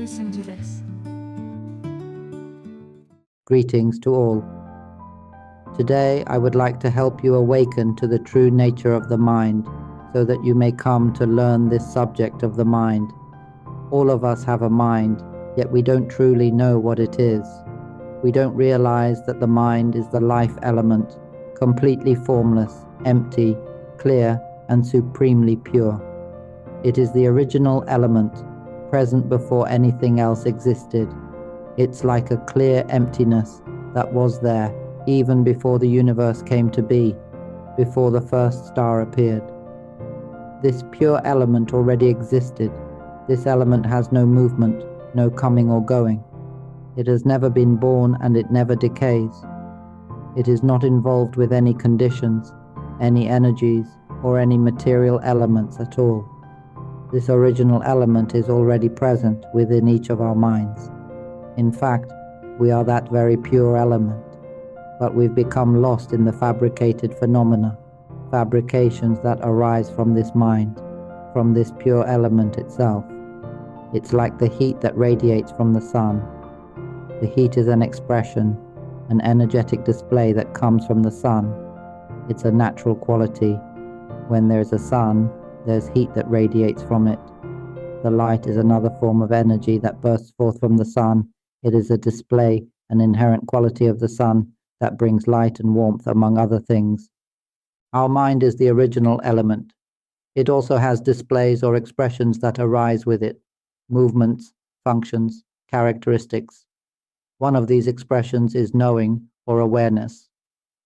listen to this. Greetings to all. Today I would like to help you awaken to the true nature of the mind, so that you may come to learn this subject of the mind. All of us have a mind, yet we don't truly know what it is. We don't realize that the mind is the life element, completely formless, empty, clear, and supremely pure. It is the original element, present before anything else existed. It's like a clear emptiness that was there even before the universe came to be, before the first star appeared. This pure element already existed. This element has no movement, no coming or going. It has never been born and it never decays. It is not involved with any conditions, any energies, or any material elements at all. This original element is already present within each of our minds. In fact, we are that very pure element, but we've become lost in the fabricated phenomena, fabrications that arise from this mind, from this pure element itself. It's like the heat that radiates from the sun. The heat is an expression, an energetic display that comes from the sun. It's a natural quality. When there's a sun, there's heat that radiates from it. The light is another form of energy that bursts forth from the sun. It is a display, an inherent quality of the sun that brings light and warmth, among other things. Our mind is the original element. It also has displays or expressions that arise with it, movements, functions, characteristics. One of these expressions is knowing or awareness.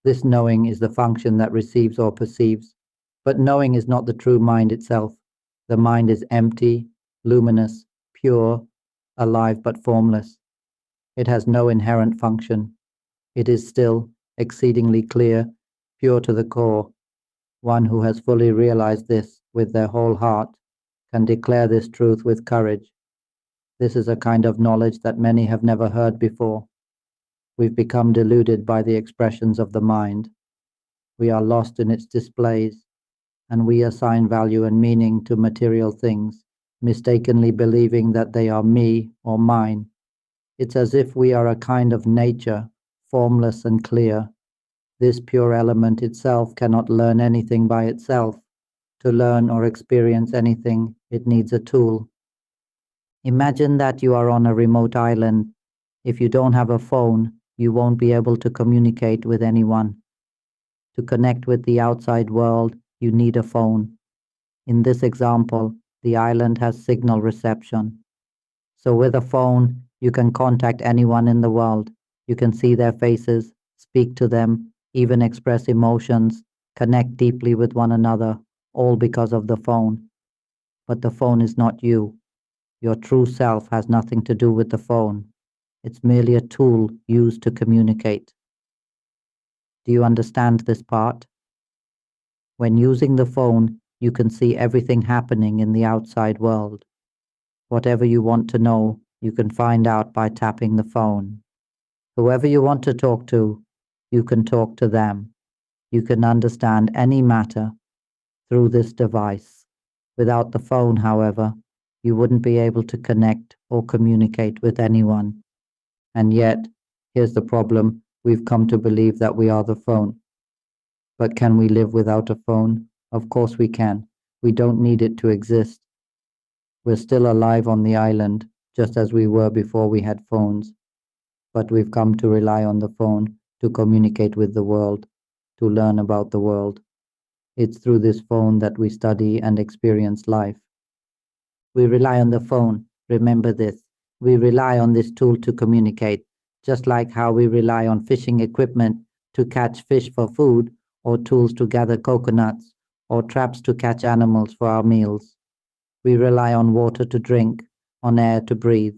This knowing is the function that receives or perceives, but knowing is not the true mind itself. The mind is empty, luminous, pure, alive but formless. It has no inherent function. It is still, exceedingly clear, pure to the core. One who has fully realized this with their whole heart can declare this truth with courage. This is a kind of knowledge that many have never heard before. We've become deluded by the expressions of the mind. We are lost in its displays, and we assign value and meaning to material things, mistakenly believing that they are me or mine. It's as if we are a kind of nature, formless and clear. This pure element itself cannot learn anything by itself. To learn or experience anything, it needs a tool. Imagine that you are on a remote island. If you don't have a phone, you won't be able to communicate with anyone. To connect with the outside world, you need a phone. In this example, the island has signal reception. So with a phone, you can contact anyone in the world. You can see their faces, speak to them, even express emotions, connect deeply with one another, all because of the phone. But the phone is not you. Your true self has nothing to do with the phone. It's merely a tool used to communicate. Do you understand this part? When using the phone, you can see everything happening in the outside world. Whatever you want to know, you can find out by tapping the phone. Whoever you want to talk to, you can talk to them. You can understand any matter through this device. Without the phone, however, you wouldn't be able to connect or communicate with anyone. And yet, here's the problem: we've come to believe that we are the phone. But can we live without a phone? Of course we can. We don't need it to exist. We're still alive on the island, just as we were before we had phones. But we've come to rely on the phone to communicate with the world, to learn about the world. It's through this phone that we study and experience life. We rely on the phone, remember this. We rely on this tool to communicate, just like how we rely on fishing equipment to catch fish for food, or tools to gather coconuts, or traps to catch animals for our meals. We rely on water to drink, on air to breathe.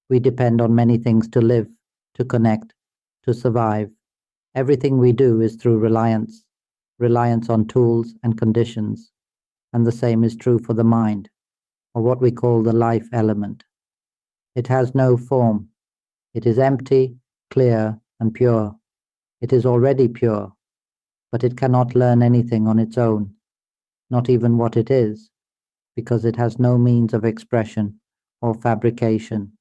We depend on many things to live, to connect, to survive. Everything we do is through reliance on tools and conditions. And the same is true for the mind, or what we call the life element. It has no form. It is empty, clear, and pure. It is already pure, but it cannot learn anything on its own, not even what it is, because it has no means of expression or fabrication.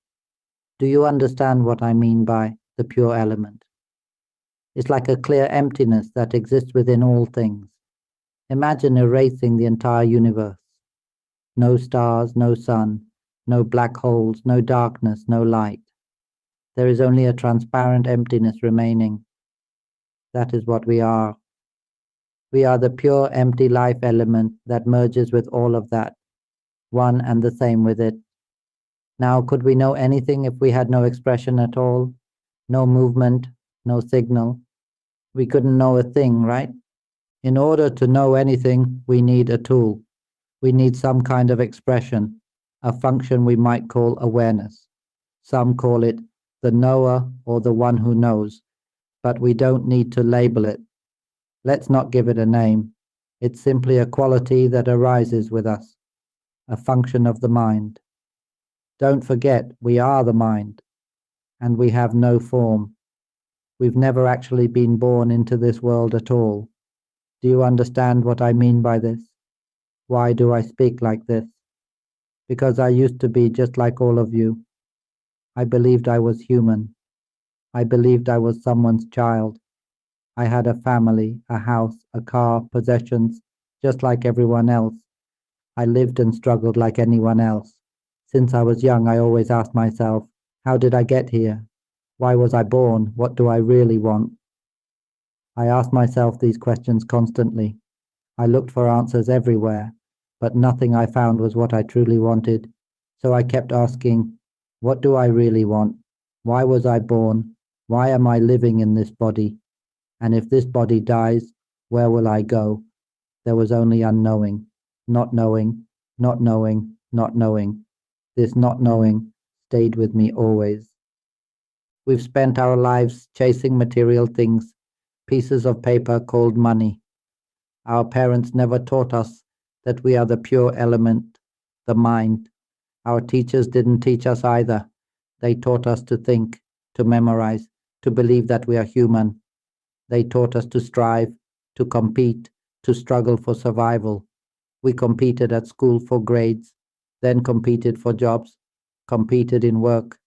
Do you understand what I mean by the pure element? It's like a clear emptiness that exists within all things. Imagine erasing the entire universe. No stars, no sun, no black holes, no darkness, no light. There is only a transparent emptiness remaining. That is what we are. We are the pure empty life element that merges with all of that, one and the same with it. Now, could we know anything if we had no expression at all? No movement, no signal? We couldn't know a thing, right? In order to know anything, we need a tool. We need some kind of expression, a function we might call awareness. Some call it the knower or the one who knows, but we don't need to label it. Let's not give it a name. It's simply a quality that arises with us, a function of the mind. Don't forget, we are the mind, and we have no form. We've never actually been born into this world at all. Do you understand what I mean by this? Why do I speak like this? Because I used to be just like all of you. I believed I was human. I believed I was someone's child. I had a family, a house, a car, possessions, just like everyone else. I lived and struggled like anyone else. Since I was young, I always asked myself, how did I get here? Why was I born? What do I really want? I asked myself these questions constantly. I looked for answers everywhere, but nothing I found was what I truly wanted. So I kept asking, what do I really want? Why was I born? Why am I living in this body? And if this body dies, where will I go? There was only unknowing, not knowing, not knowing, not knowing. This not knowing stayed with me always. We've spent our lives chasing material things, pieces of paper called money. Our parents never taught us that we are the pure element, the mind. Our teachers didn't teach us either. They taught us to think, to memorize, to believe that we are human. They taught us to strive, to compete, to struggle for survival. We competed at school for grades, then competed for jobs, competed in work.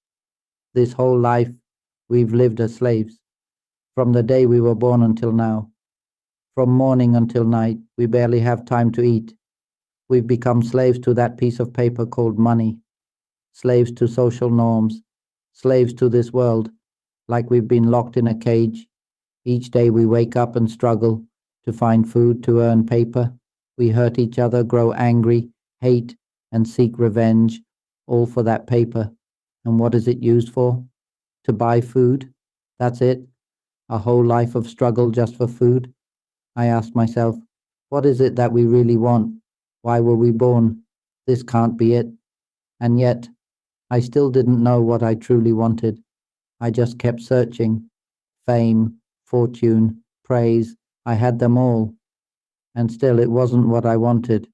This whole life, we've lived as slaves, from the day we were born until now. From morning until night, we barely have time to eat. We've become slaves to that piece of paper called money, slaves to social norms, slaves to this world, like we've been locked in a cage. Each day we wake up and struggle to find food, to earn paper. We hurt each other, grow angry, hate, and seek revenge, all for that paper. And what is it used for? To buy food? That's it? A whole life of struggle just for food? I asked myself, what is it that we really want? Why were we born? This can't be it. And yet, I still didn't know what I truly wanted. I just kept searching. Fame, fortune, praise, I had them all. And still it wasn't what I wanted.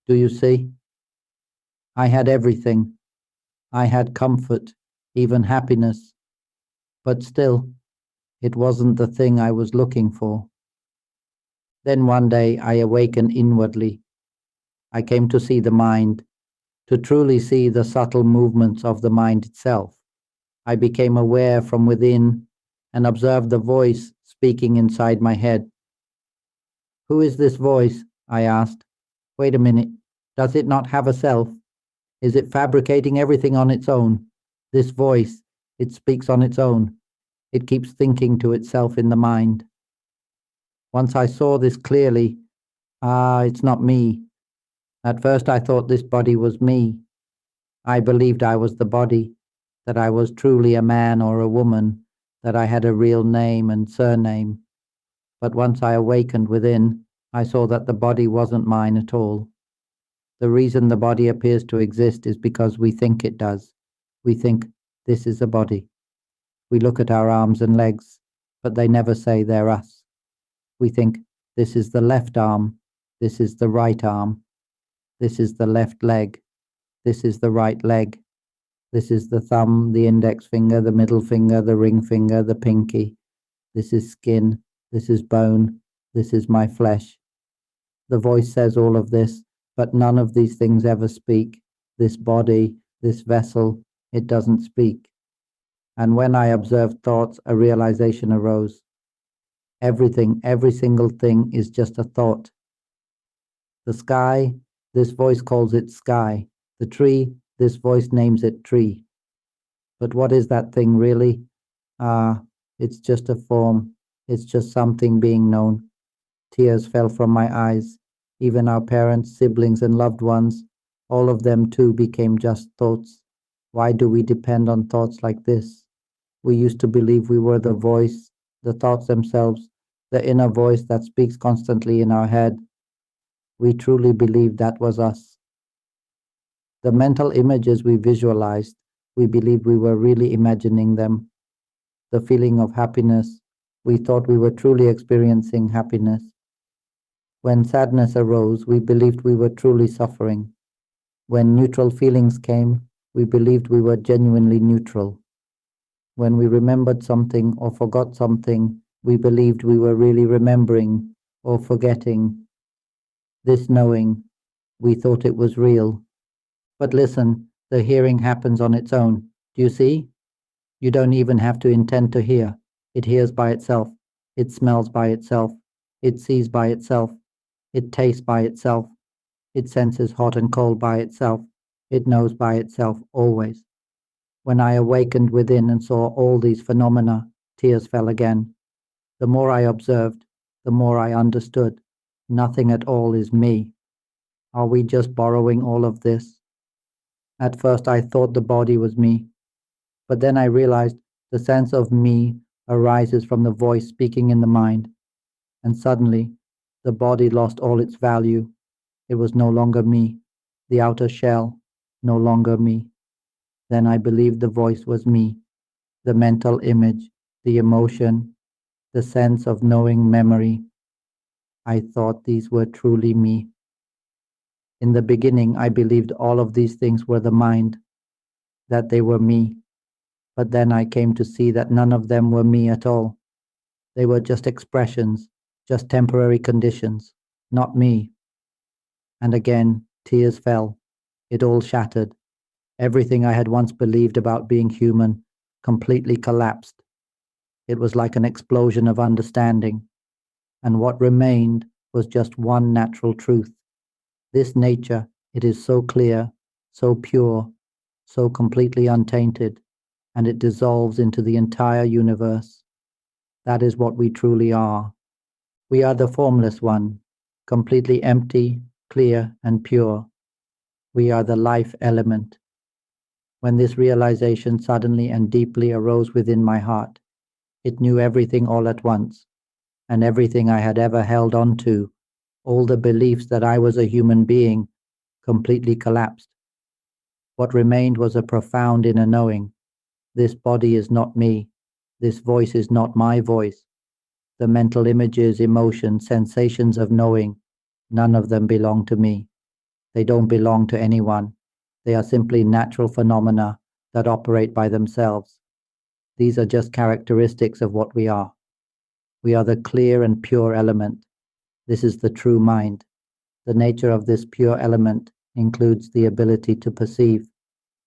Do you see? I had everything. I had comfort, even happiness. But still, it wasn't the thing I was looking for. Then one day I awakened inwardly. I came to see the mind, to truly see the subtle movements of the mind itself. I became aware from within and observed the voice speaking inside my head. Who is this voice? I asked. Wait a minute, does it not have a self? Is it fabricating everything on its own? This voice, it speaks on its own. It keeps thinking to itself in the mind. Once I saw this clearly, it's not me. At first I thought this body was me. I believed I was the body, that I was truly a man or a woman, that I had a real name and surname. But once I awakened within, I saw that the body wasn't mine at all. The reason the body appears to exist is because we think it does. We think, this is a body. We look at our arms and legs, but they never say they're us. We think, this is the left arm, this is the right arm, this is the left leg, this is the right leg, this is the thumb, the index finger, the middle finger, the ring finger, the pinky, this is skin, this is bone, this is my flesh. The voice says all of this, but none of these things ever speak. This body, this vessel, It doesn't speak. And when I observed thoughts, a realization arose. Everything, every single thing is just a thought. The sky, this voice calls it sky. The tree, this voice names it tree. But what is that thing really? It's just a form. It's just something being known. Tears fell from my eyes. Even our parents, siblings, and loved ones, all of them too became just thoughts. Why do we depend on thoughts like this? We used to believe we were the voice, the thoughts themselves, the inner voice that speaks constantly in our head. We truly believed that was us. The mental images we visualized, we believed we were really imagining them. The feeling of happiness, we thought we were truly experiencing happiness. When sadness arose, we believed we were truly suffering. When neutral feelings came, we believed we were genuinely neutral. When we remembered something or forgot something, we believed we were really remembering or forgetting. This knowing, we thought it was real. But listen, the hearing happens on its own. Do you see? You don't even have to intend to hear. It hears by itself. It smells by itself. It sees by itself. It tastes by itself. It senses hot and cold by itself. It knows by itself always. When I awakened within and saw all these phenomena, tears fell again. The more I observed, the more I understood. Nothing at all is me. Are we just borrowing all of this? At first I thought the body was me, but then I realized the sense of me arises from the voice speaking in the mind, and suddenly the body lost all its value. It was no longer me, the outer shell, no longer me. Then I believed the voice was me, the mental image, the emotion, the sense of knowing memory. I thought these were truly me. In the beginning, I believed all of these things were the mind, that they were me. But then I came to see that none of them were me at all. They were just expressions, just temporary conditions, not me. And again, tears fell. It all shattered. Everything I had once believed about being human completely collapsed. It was like an explosion of understanding. And what remained was just one natural truth. This nature, it is so clear, so pure, so completely untainted, and it dissolves into the entire universe. That is what we truly are. We are the formless one, completely empty, clear, and pure. We are the life element. When this realization suddenly and deeply arose within my heart, it knew everything all at once, and everything I had ever held on to, all the beliefs that I was a human being, completely collapsed. What remained was a profound inner knowing. This body is not me. This voice is not my voice. The mental images, emotions, sensations of knowing, none of them belong to me. They don't belong to anyone. They are simply natural phenomena that operate by themselves. These are just characteristics of what we are. We are the clear and pure element. This is the true mind. The nature of this pure element includes the ability to perceive.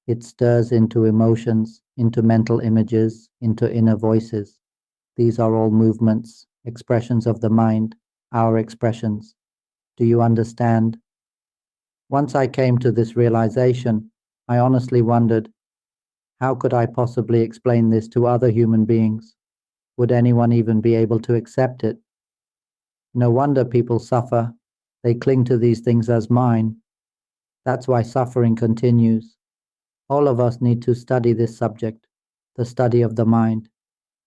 It stirs into emotions, into mental images, into inner voices. These are all movements, expressions of the mind, our expressions. Do you understand? Once I came to this realization, I honestly wondered, how could I possibly explain this to other human beings? Would anyone even be able to accept it? No wonder people suffer. They cling to these things as mine. That's why suffering continues. All of us need to study this subject, the study of the mind.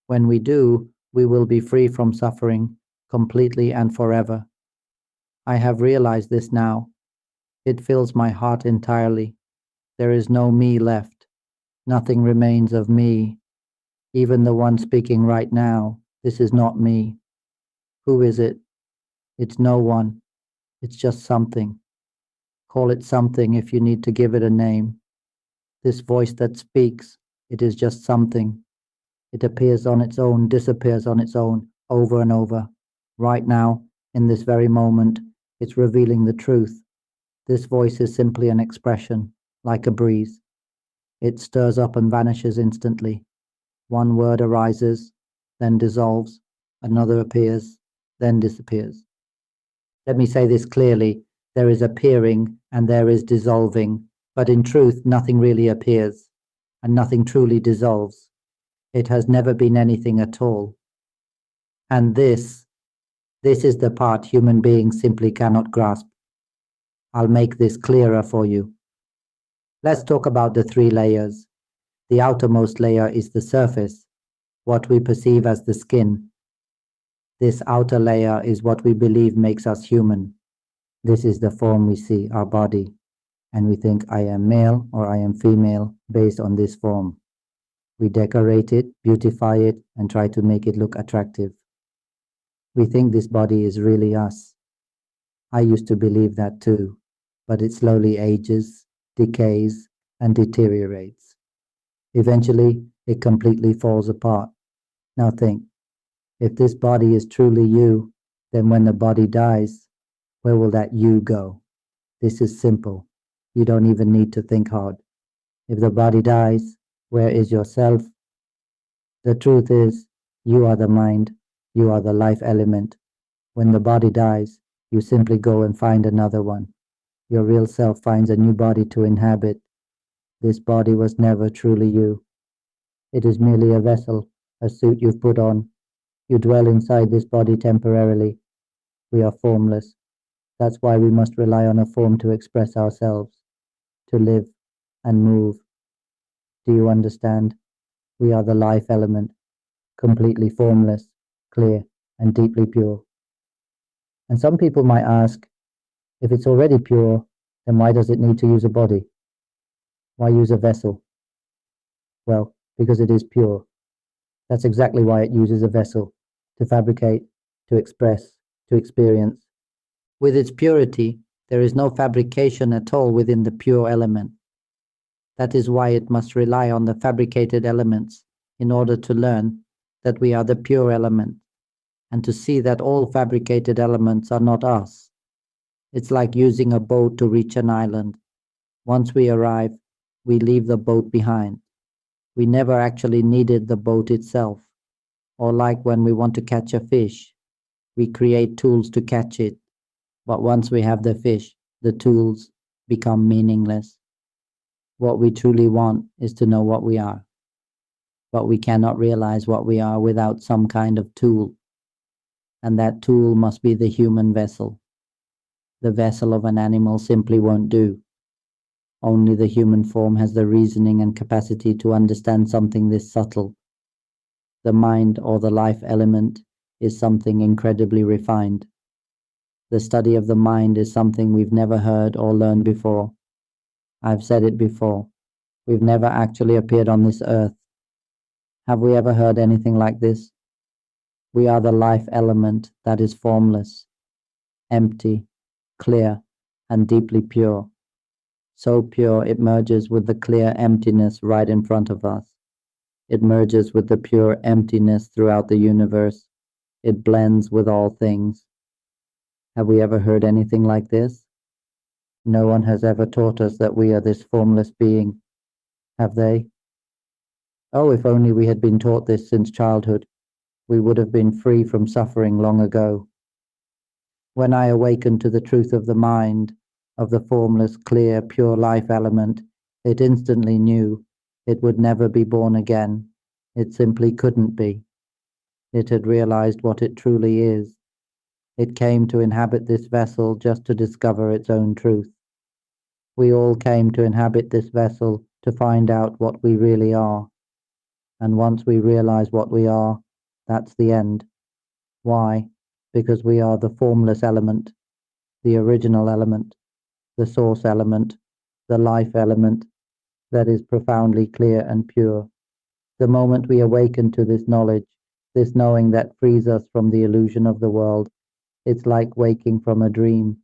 When we do, we will be free from suffering, completely and forever. I have realized this now. It fills my heart entirely. There is no me left. Nothing remains of me. Even the one speaking right now, this is not me. Who is it? It's no one. It's just something. Call it something if you need to give it a name. This voice that speaks, it is just something. It appears on its own, disappears on its own, over and over. Right now, in this very moment, it's revealing the truth. This voice is simply an expression, like a breeze. It stirs up and vanishes instantly. One word arises, then dissolves, another appears, then disappears. Let me say this clearly. There is appearing and there is dissolving, but in truth nothing really appears, and nothing truly dissolves. It has never been anything at all. And this is the part human beings simply cannot grasp. I'll make this clearer for you. Let's talk about the three layers. The outermost layer is the surface, what we perceive as the skin. This outer layer is what we believe makes us human. This is the form we see, our body, and we think I am male or I am female based on this form. We decorate it, beautify it, and try to make it look attractive. We think this body is really us. I used to believe that too, but it slowly ages, decays, and deteriorates. Eventually, it completely falls apart. Now think, if this body is truly you, then when the body dies, where will that you go? This is simple. You don't even need to think hard. If the body dies, where is yourself? The truth is, you are the mind, you are the life element. When the body dies, you simply go and find another one. Your real self finds a new body to inhabit. This body was never truly you. It is merely a vessel, a suit you've put on. You dwell inside this body temporarily. We are formless. That's why we must rely on a form to express ourselves, to live and move. Do you understand? We are the life element, completely formless, clear, and deeply pure. And some people might ask, if it's already pure, then why does it need to use a body? Why use a vessel? Well, because it is pure. That's exactly why it uses a vessel, to fabricate, to express, to experience. With its purity, there is no fabrication at all within the pure element. That is why it must rely on the fabricated elements in order to learn that we are the pure element, and to see that all fabricated elements are not us. It's like using a boat to reach an island. Once we arrive, we leave the boat behind. We never actually needed the boat itself. Or like when we want to catch a fish, we create tools to catch it. But once we have the fish, the tools become meaningless. What we truly want is to know what we are. But we cannot realize what we are without some kind of tool. And that tool must be the human vessel. The vessel of an animal simply won't do. Only the human form has the reasoning and capacity to understand something this subtle. The mind or the life element is something incredibly refined. The study of the mind is something we've never heard or learned before. I've said it before. We've never actually appeared on this earth. Have we ever heard anything like this? We are the life element that is formless, empty, clear, and deeply pure. So pure it merges with the clear emptiness right in front of us. It merges with the pure emptiness throughout the universe. It blends with all things. Have we ever heard anything like this? No one has ever taught us that we are this formless being. Have they? Oh, if only we had been taught this since childhood, we would have been free from suffering long ago. When I awakened to the truth of the mind, of the formless, clear, pure life element, it instantly knew it would never be born again. It simply couldn't be. It had realized what it truly is. It came to inhabit this vessel just to discover its own truth. We all came to inhabit this vessel to find out what we really are. And once we realize what we are, that's the end. Why? Because we are the formless element, the original element, the source element, the life element that is profoundly clear and pure. The moment we awaken to this knowledge, this knowing that frees us from the illusion of the world, it's like waking from a dream.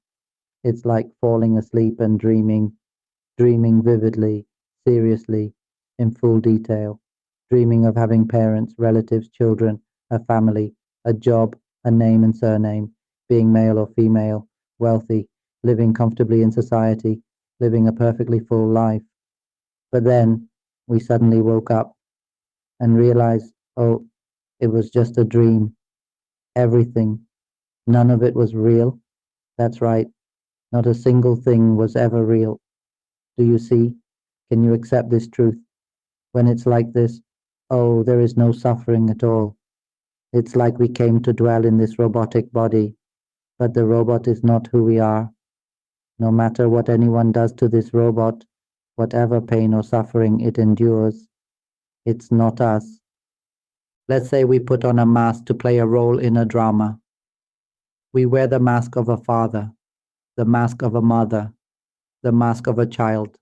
It's like falling asleep and dreaming vividly, seriously, in full detail, dreaming of having parents, relatives, children, a family, a job, a name and surname, being male or female, wealthy, living comfortably in society, living a perfectly full life. But then, we suddenly woke up and realized, oh, it was just a dream. Everything, none of it was real. That's right, not a single thing was ever real. Do you see? Can you accept this truth? When it's like this, oh, there is no suffering at all. It's like we came to dwell in this robotic body, but the robot is not who we are. No matter what anyone does to this robot, whatever pain or suffering it endures, it's not us. Let's say we put on a mask to play a role in a drama. We wear the mask of a father, the mask of a mother, the mask of a child,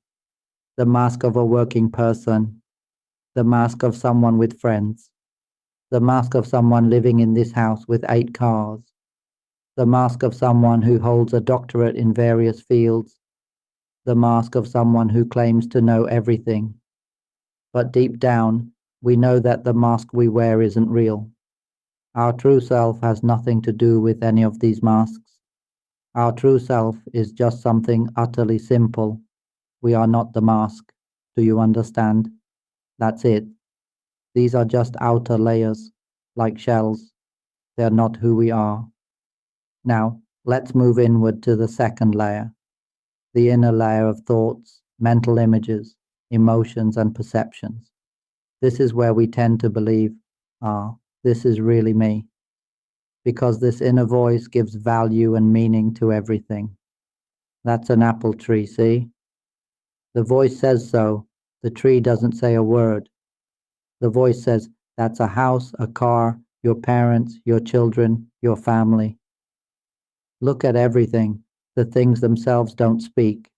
the mask of a working person, the mask of someone with friends, the mask of someone living in this house with 8 cars, the mask of someone who holds a doctorate in various fields, the mask of someone who claims to know everything. But deep down, we know that the mask we wear isn't real. Our true self has nothing to do with any of these masks. Our true self is just something utterly simple. We are not the mask. Do you understand? That's it. These are just outer layers, like shells. They're not who we are. Now, let's move inward to the second layer, the inner layer of thoughts, mental images, emotions, and perceptions. This is where we tend to believe, this is really me. Because this inner voice gives value and meaning to everything. That's an apple tree, see? The voice says so. The tree doesn't say a word. The voice says, that's a house, a car, your parents, your children, your family. Look at everything. The things themselves don't speak.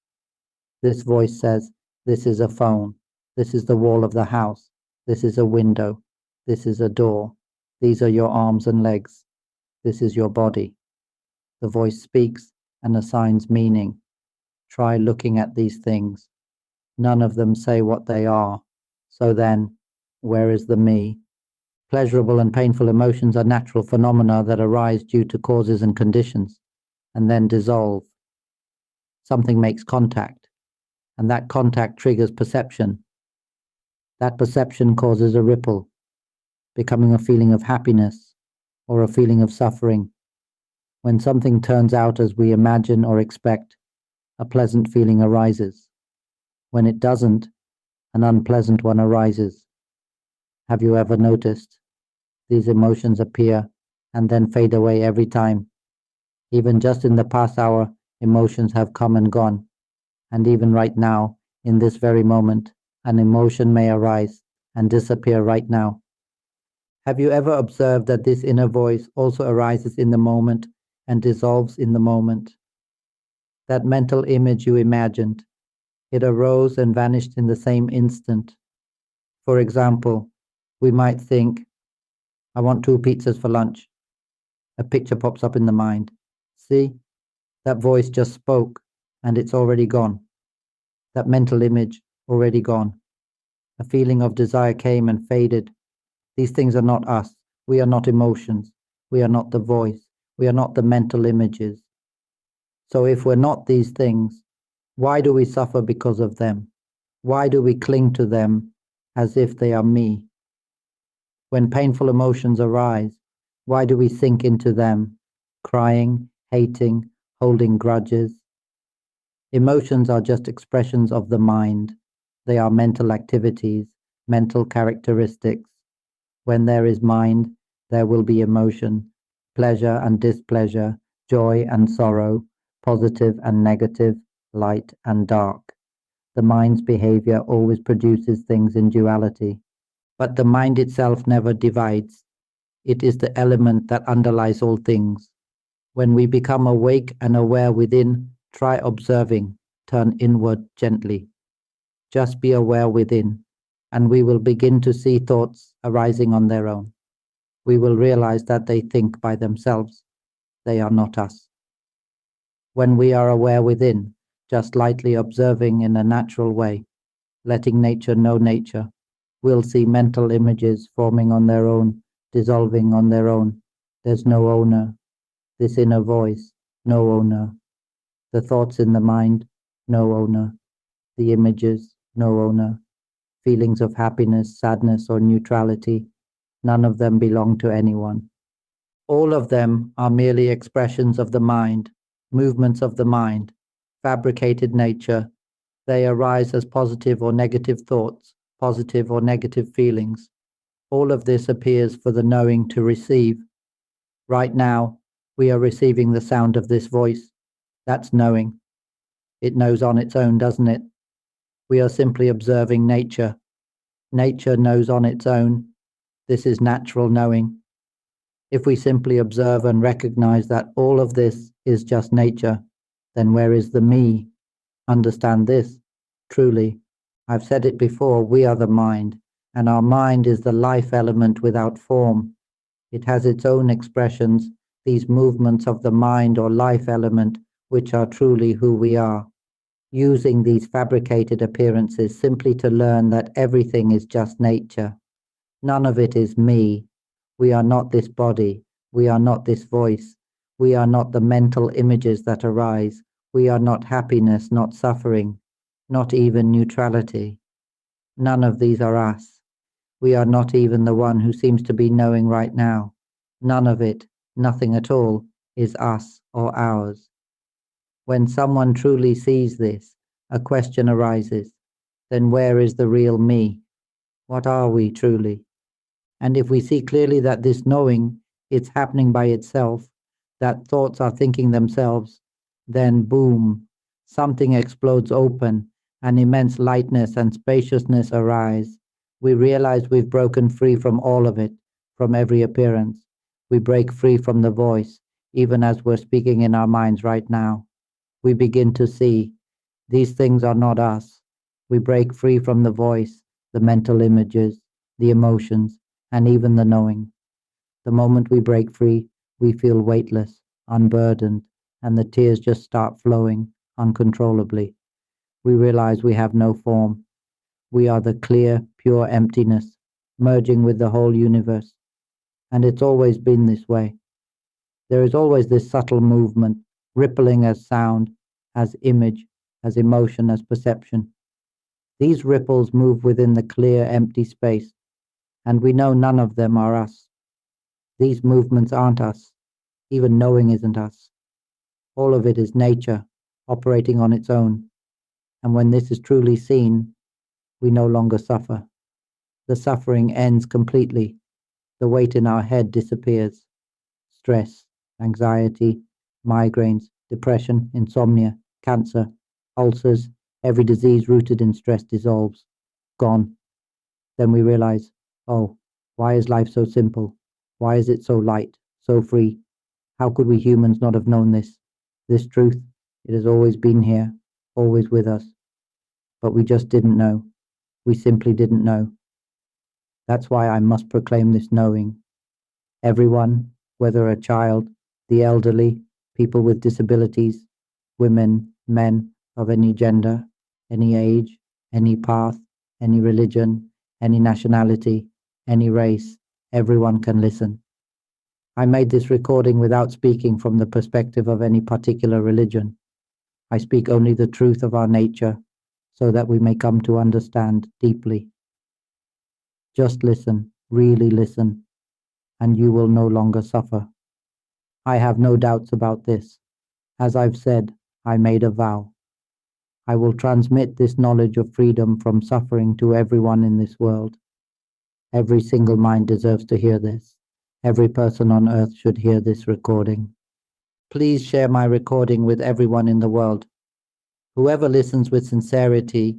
This voice says, this is a phone. This is the wall of the house. This is a window. This is a door. These are your arms and legs. This is your body. The voice speaks and assigns meaning. Try looking at these things. None of them say what they are. So then, where is the me? Pleasurable and painful emotions are natural phenomena that arise due to causes and conditions, and then dissolve. Something makes contact, and that contact triggers perception. That perception causes a ripple, becoming a feeling of happiness or a feeling of suffering. When something turns out as we imagine or expect, a pleasant feeling arises. When it doesn't, an unpleasant one arises. Have you ever noticed? These emotions appear and then fade away every time. Even just in the past hour, emotions have come and gone. And even right now, in this very moment, an emotion may arise and disappear right now. Have you ever observed that this inner voice also arises in the moment and dissolves in the moment? That mental image you imagined, it arose and vanished in the same instant. For example, we might think, I want 2 pizzas for lunch. A picture pops up in the mind. See, that voice just spoke and it's already gone. That mental image already gone. A feeling of desire came and faded. These things are not us. We are not emotions. We are not the voice. We are not the mental images. So if we're not these things, why do we suffer because of them? Why do we cling to them as if they are me? When painful emotions arise, why do we sink into them, crying, hating, holding grudges? Emotions are just expressions of the mind. They are mental activities, mental characteristics. When there is mind, there will be emotion, pleasure and displeasure, joy and sorrow, positive and negative, light and dark. The mind's behavior always produces things in duality. But the mind itself never divides. It is the element that underlies all things. When we become awake and aware within, try observing, turn inward gently. Just be aware within, and we will begin to see thoughts arising on their own. We will realize that they think by themselves. They are not us. When we are aware within, just lightly observing in a natural way, letting nature know nature, we'll see mental images forming on their own, dissolving on their own. There's no owner. This inner voice, no owner. The thoughts in the mind, no owner. The images, no owner. feelings of happiness, sadness, or neutrality. None of them belong to anyone. All of them are merely expressions of the mind, movements of the mind, fabricated nature. They arise as positive or negative thoughts, positive or negative feelings. All of this appears for the knowing to receive. Right now, we are receiving the sound of this voice. That's knowing. It knows on its own, doesn't it? We are simply observing nature. Nature knows on its own. This is natural knowing. If we simply observe and recognize that all of this is just nature, then where is the me? Understand this, truly. I've said it before, we are the mind, and our mind is the life element without form. It has its own expressions, these movements of the mind or life element, which are truly who we are. Using these fabricated appearances simply to learn that everything is just nature. None of it is me. We are not this body. We are not this voice. We are not the mental images that arise. We are not happiness, not suffering, not even neutrality. None of these are us. We are not even the one who seems to be knowing right now. None of it, nothing at all, is us or ours. When someone truly sees this, a question arises. Then where is the real me? What are we truly? And if we see clearly that this knowing, it's happening by itself, that thoughts are thinking themselves, then boom, something explodes open, an immense lightness and spaciousness arise. We realize we've broken free from all of it, from every appearance. We break free from the voice, even as we're speaking in our minds right now. We begin to see, these things are not us. We break free from the voice, the mental images, the emotions, and even the knowing. The moment we break free, we feel weightless, unburdened, and the tears just start flowing uncontrollably. We realize we have no form. We are the clear, pure emptiness, merging with the whole universe. And it's always been this way. There is always this subtle movement, rippling as sound, as image, as emotion, as perception. These ripples move within the clear, empty space, and we know none of them are us. These movements aren't us. Even knowing isn't us. All of it is nature, operating on its own. And when this is truly seen, we no longer suffer. The suffering ends completely. The weight in our head disappears. Stress, anxiety, migraines, depression, insomnia, cancer, ulcers, every disease rooted in stress dissolves. Gone. Then we realize, oh, why is life so simple? Why is it so light, so free? How could we humans not have known this? This truth, it has always been here, always with us. But we just didn't know. We simply didn't know. That's why I must proclaim this knowing. Everyone, whether a child, the elderly, people with disabilities, women, men of any gender, any age, any path, any religion, any nationality, any race, everyone can listen. I made this recording without speaking from the perspective of any particular religion. I speak only the truth of our nature, so that we may come to understand deeply. Just listen, really listen, and you will no longer suffer. I have no doubts about this. As I've said, I made a vow. I will transmit this knowledge of freedom from suffering to everyone in this world. Every single mind deserves to hear this. Every person on earth should hear this recording. Please share my recording with everyone in the world. Whoever listens with sincerity,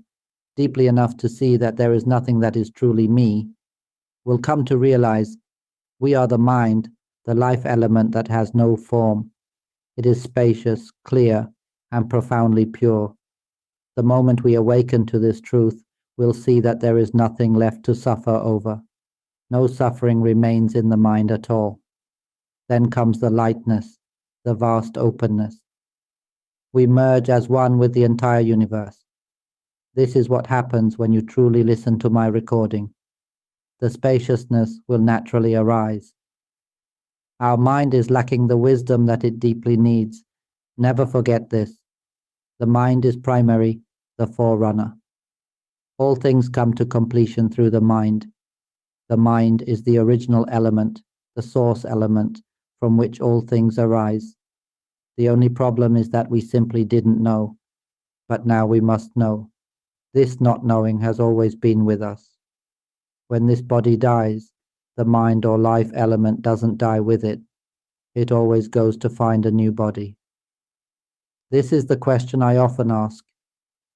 deeply enough to see that there is nothing that is truly me, will come to realize we are the mind, the life element that has no form. It is spacious, clear, and profoundly pure. The moment we awaken to this truth, we'll see that there is nothing left to suffer over. No suffering remains in the mind at all. Then comes the lightness, the vast openness. We merge as one with the entire universe. This is what happens when you truly listen to my recording. The spaciousness will naturally arise. Our mind is lacking the wisdom that it deeply needs. Never forget this. The mind is primary, the forerunner. All things come to completion through the mind. The mind is the original element, the source element, from which all things arise. The only problem is that we simply didn't know, but now we must know. This not knowing has always been with us. When this body dies, the mind or life element doesn't die with it. It always goes to find a new body. This is the question I often ask.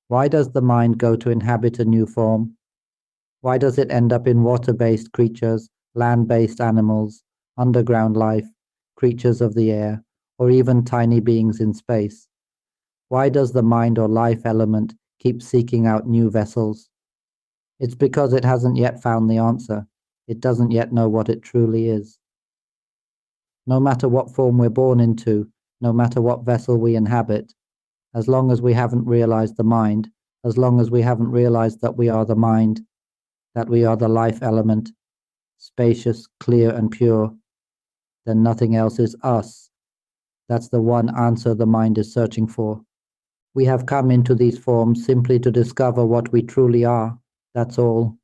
Why does the mind go to inhabit a new form? Why does it end up in water-based creatures, land-based animals, underground life, creatures of the air, or even tiny beings in space? Why does the mind or life element keep seeking out new vessels? It's because it hasn't yet found the answer. It doesn't yet know what it truly is. No matter what form we're born into, no matter what vessel we inhabit, as long as we haven't realized the mind, as long as we haven't realized that we are the mind, that we are the life element, spacious, clear, and pure, then nothing else is us. That's the one answer the mind is searching for. We have come into these forms simply to discover what we truly are. That's all.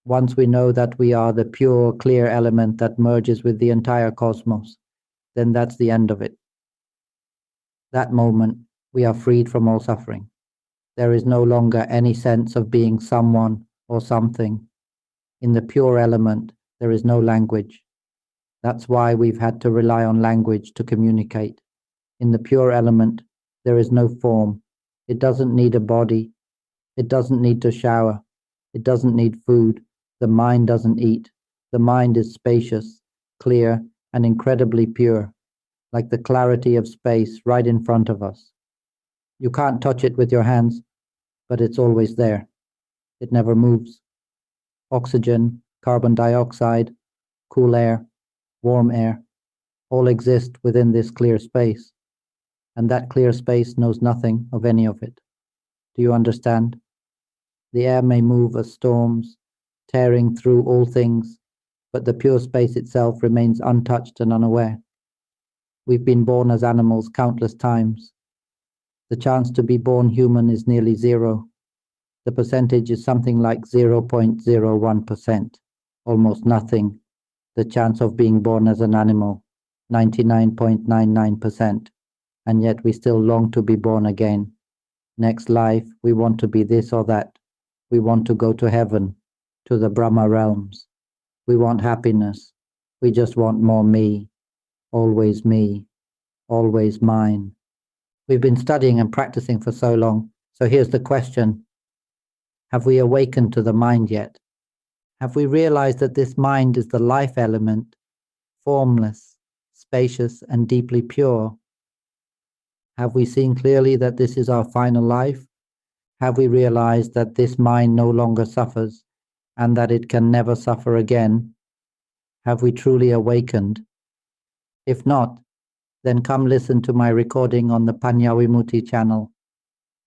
Once we know that we are the pure, clear element that merges with the entire cosmos, then that's the end of it. That moment, we are freed from all suffering. There is no longer any sense of being someone or something. In the pure element, there is no language. That's why we've had to rely on language to communicate. In the pure element, there is no form. It doesn't need a body. It doesn't need to shower. It doesn't need food. The mind doesn't eat. The mind is spacious, clear, and incredibly pure, like the clarity of space right in front of us. You can't touch it with your hands, but it's always there. It never moves. Oxygen, carbon dioxide, cool air, warm air, all exist within this clear space, and that clear space knows nothing of any of it. Do you understand? The air may move as storms, tearing through all things, but the pure space itself remains untouched and unaware. We've been born as animals countless times. The chance to be born human is nearly zero. The percentage is something like 0.01%, almost nothing. The chance of being born as an animal, 99.99%, and yet we still long to be born again. Next life, we want to be this or that. We want to go to heaven, to the Brahma realms. We want happiness. We just want more me, always mine. We've been studying and practicing for so long, so here's the question. Have we awakened to the mind yet? Have we realized that this mind is the life element, formless, spacious, and deeply pure? Have we seen clearly that this is our final life? Have we realized that this mind no longer suffers, and that it can never suffer again? Have we truly awakened? If not, then come listen to my recording on the Panya-Vimutti channel.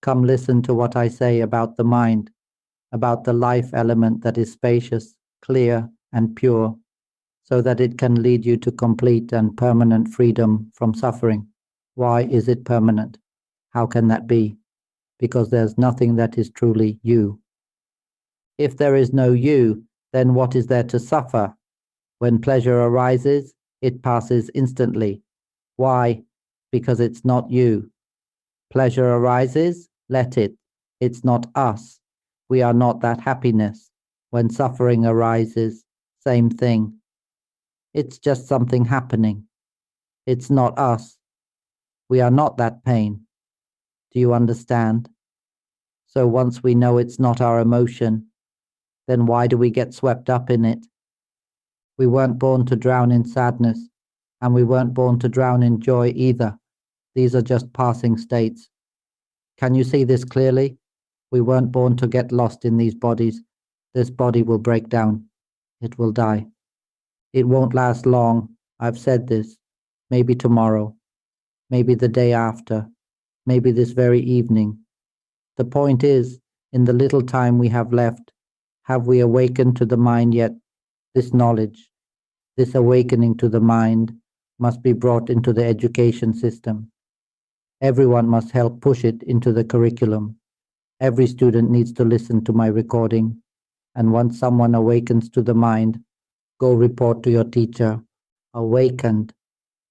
Come listen to what I say about the mind, about the life element that is spacious, clear, and pure, so that it can lead you to complete and permanent freedom from suffering. Why is it permanent? How can that be? Because there's nothing that is truly you. If there is no you, then what is there to suffer? When pleasure arises, it passes instantly. Why? Because it's not you. Pleasure arises, let it. It's not us. We are not that happiness. When suffering arises, same thing. It's just something happening. It's not us. We are not that pain. Do you understand? So once we know it's not our emotion, then why do we get swept up in it? We weren't born to drown in sadness, and we weren't born to drown in joy either. These are just passing states. Can you see this clearly? We weren't born to get lost in these bodies. This body will break down. It will die. It won't last long. I've said this. Maybe tomorrow. Maybe the day after. Maybe this very evening. The point is, in the little time we have left, have we awakened to the mind yet? This knowledge, this awakening to the mind, must be brought into the education system. Everyone must help push it into the curriculum. Every student needs to listen to my recording, and once someone awakens to the mind, go report to your teacher, awakened,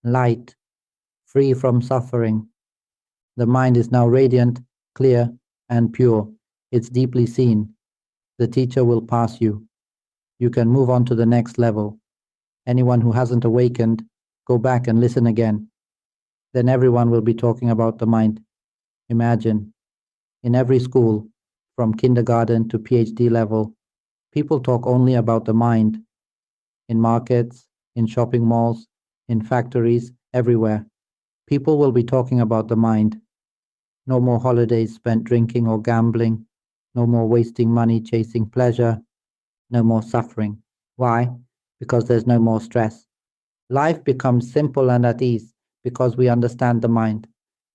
light, free from suffering. The mind is now radiant, clear, and pure. It's deeply seen. The teacher will pass you. You can move on to the next level. Anyone who hasn't awakened, go back and listen again. Then everyone will be talking about the mind. Imagine, in every school, from kindergarten to PhD level, people talk only about the mind. In markets, in shopping malls, in factories, everywhere. People will be talking about the mind. No more holidays spent drinking or gambling. No more wasting money chasing pleasure. No more suffering. Why? Because there's no more stress. Life becomes simple and at ease because we understand the mind.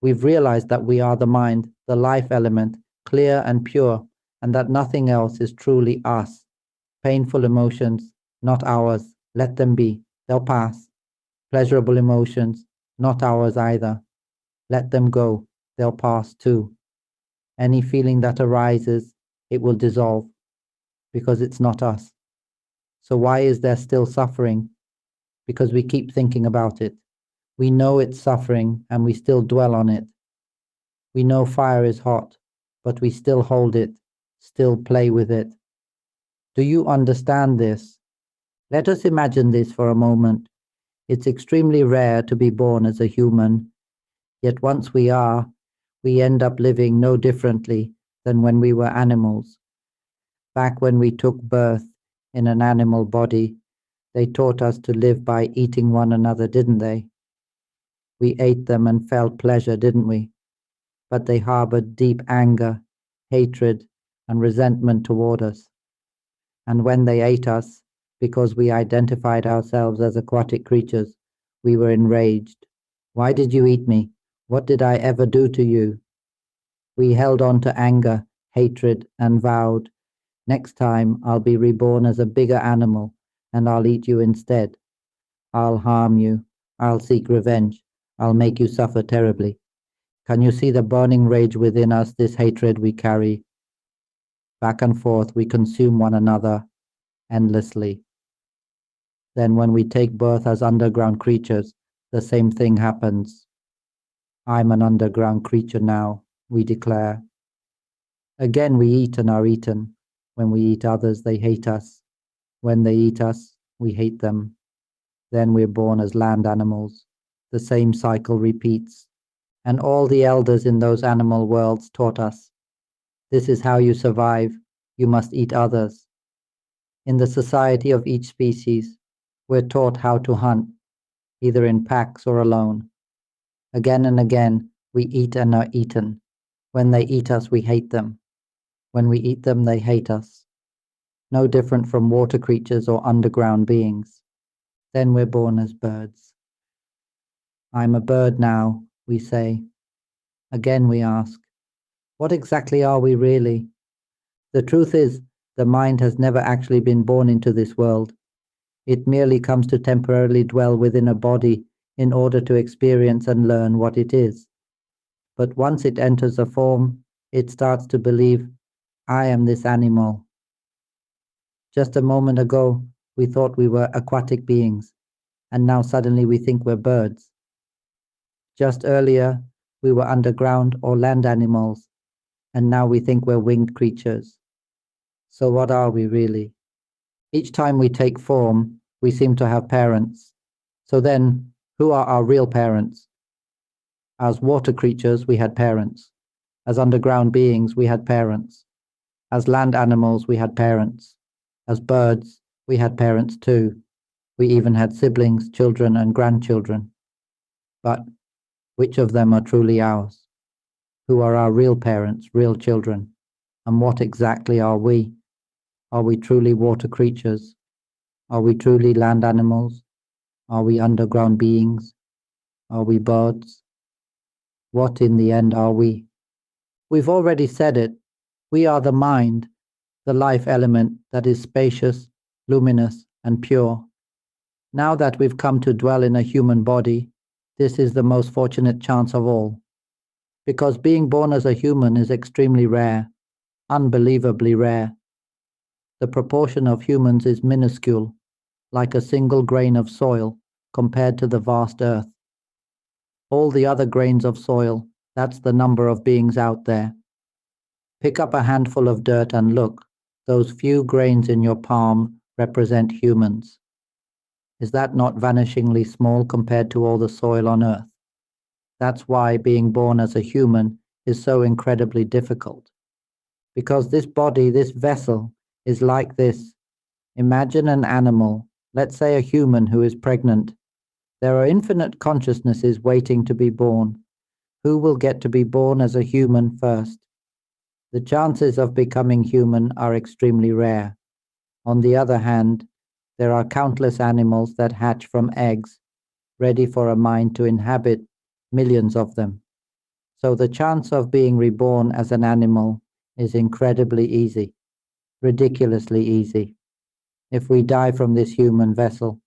We've realized that we are the mind, the life element, clear and pure, and that nothing else is truly us. Painful emotions, not ours. Let them be. They'll pass. Pleasurable emotions, not ours either. Let them go. They'll pass too. Any feeling that arises, it will dissolve because it's not us. So why is there still suffering? Because we keep thinking about it. We know it's suffering and we still dwell on it. We know fire is hot, but we still hold it, still play with it. Do you understand this? Let us imagine this for a moment. It's extremely rare to be born as a human, yet once we are, we end up living no differently than when we were animals. Back when we took birth in an animal body, they taught us to live by eating one another, didn't they? We ate them and felt pleasure, didn't we? But they harbored deep anger, hatred, and resentment toward us. And when they ate us, because we identified ourselves as aquatic creatures, we were enraged. Why did you eat me? What did I ever do to you? We held on to anger, hatred, and vowed, next time I'll be reborn as a bigger animal, and I'll eat you instead. I'll harm you. I'll seek revenge. I'll make you suffer terribly. Can you see the burning rage within us, this hatred we carry? Back and forth we consume one another endlessly. Then when we take birth as underground creatures, the same thing happens. I'm an underground creature now, we declare. Again we eat and are eaten. When we eat others, they hate us. When they eat us, we hate them. Then we're born as land animals. The same cycle repeats. And all the elders in those animal worlds taught us, this is how you survive. You must eat others. In the society of each species, we're taught how to hunt, either in packs or alone. Again and again, we eat and are eaten. When they eat us, we hate them. When we eat them, they hate us. No different from water creatures or underground beings. Then we're born as birds. I'm a bird now, we say. Again we ask, what exactly are we really? The truth is, the mind has never actually been born into this world. It merely comes to temporarily dwell within a body in order to experience and learn what it is. But once it enters a form, it starts to believe, I am this animal. Just a moment ago, we thought we were aquatic beings, and now suddenly we think we're birds. Just earlier, we were underground or land animals, and now we think we're winged creatures. So what are we really? Each time we take form, we seem to have parents. So then, who are our real parents? As water creatures, we had parents. As underground beings, we had parents. As land animals, we had parents. As birds, we had parents too. We even had siblings, children, and grandchildren. But which of them are truly ours? Who are our real parents, real children? And what exactly are we? Are we truly water creatures? Are we truly land animals? Are we underground beings? Are we birds? What in the end are we? We've already said it. We are the mind, the life element that is spacious, luminous, and pure. Now that we've come to dwell in a human body, this is the most fortunate chance of all. Because being born as a human is extremely rare. unbelievably rare. The proportion of humans is minuscule, like a single grain of soil compared to the vast earth. All the other grains of soil, that's the number of beings out there. Pick up a handful of dirt and look. Those few grains in your palm represent humans. Is that not vanishingly small compared to all the soil on earth? That's why being born as a human is so incredibly difficult. Because this body, this vessel, is like this. Imagine an animal, let's say a human who is pregnant. There are infinite consciousnesses waiting to be born. Who will get to be born as a human first? The chances of becoming human are extremely rare. On the other hand, there are countless animals that hatch from eggs, ready for a mind to inhabit, millions of them. So the chance of being reborn as an animal is incredibly easy, ridiculously easy. If we die from this human vessel,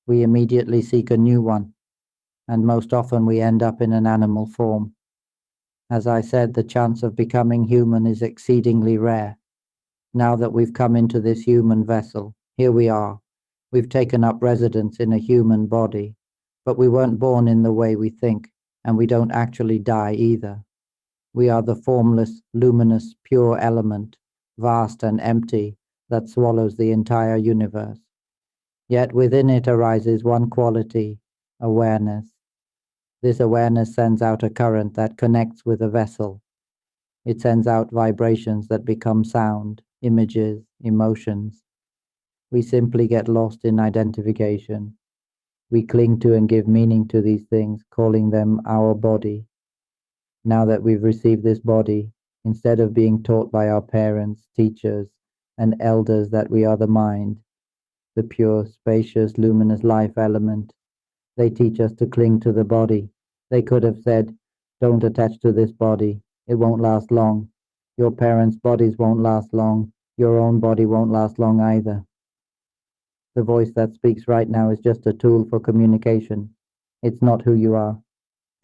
we immediately seek a new one, and most often we end up in an animal form. As I said, the chance of becoming human is exceedingly rare. Now that we've come into this human vessel, here we are. We've taken up residence in a human body, but we weren't born in the way we think, and we don't actually die either. We are the formless, luminous, pure element, vast and empty, that swallows the entire universe. Yet within it arises one quality, awareness. This awareness sends out a current that connects with a vessel. It sends out vibrations that become sound, images, emotions. We simply get lost in identification. We cling to and give meaning to these things, calling them our body. Now that we've received this body, instead of being taught by our parents, teachers, and elders that we are the mind, the pure, spacious, luminous life element, they teach us to cling to the body. They could have said, don't attach to this body. It won't last long. Your parents' bodies won't last long. Your own body won't last long either. The voice that speaks right now is just a tool for communication. It's not who you are.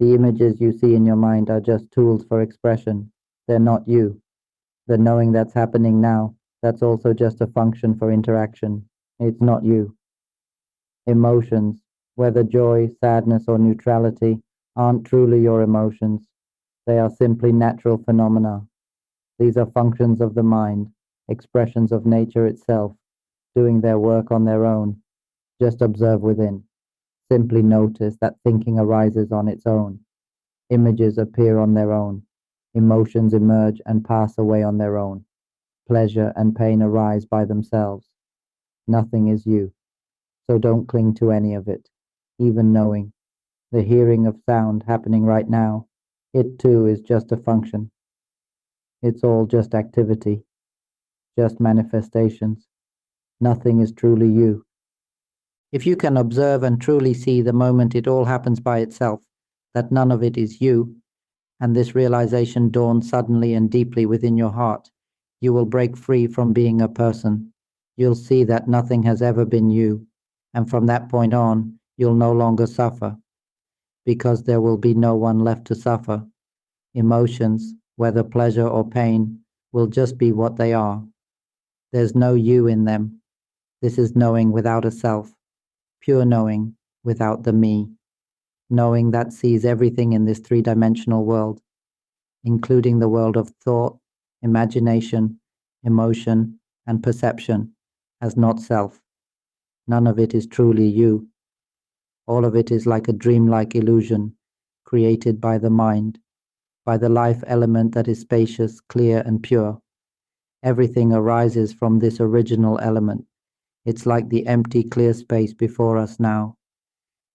The images you see in your mind are just tools for expression. They're not you. The knowing that's happening now, that's also just a function for interaction. It's not you. Emotions, whether joy, sadness, or neutrality, aren't truly your emotions. They are simply natural phenomena. These are functions of the mind, expressions of nature itself, doing their work on their own. Just observe within. Simply notice that thinking arises on its own. Images appear on their own. Emotions emerge and pass away on their own. Pleasure and pain arise by themselves. Nothing is you. So don't cling to any of it, even knowing. The hearing of sound happening right now, it too is just a function. It's all just activity, just manifestations. Nothing is truly you. If you can observe and truly see the moment it all happens by itself, that none of it is you, and this realization dawns suddenly and deeply within your heart, you will break free from being a person. You'll see that nothing has ever been you, and from that point on, you'll no longer suffer, because there will be no one left to suffer. Emotions, whether pleasure or pain, will just be what they are. There's no you in them. This is knowing without a self. Pure knowing without the me, knowing that sees everything in this three-dimensional world, including the world of thought, imagination, emotion, and perception, as not self. None of it is truly you. All of it is like a dreamlike illusion created by the mind, by the life element that is spacious, clear, and pure. Everything arises from this original element. It's like the empty, clear space before us now.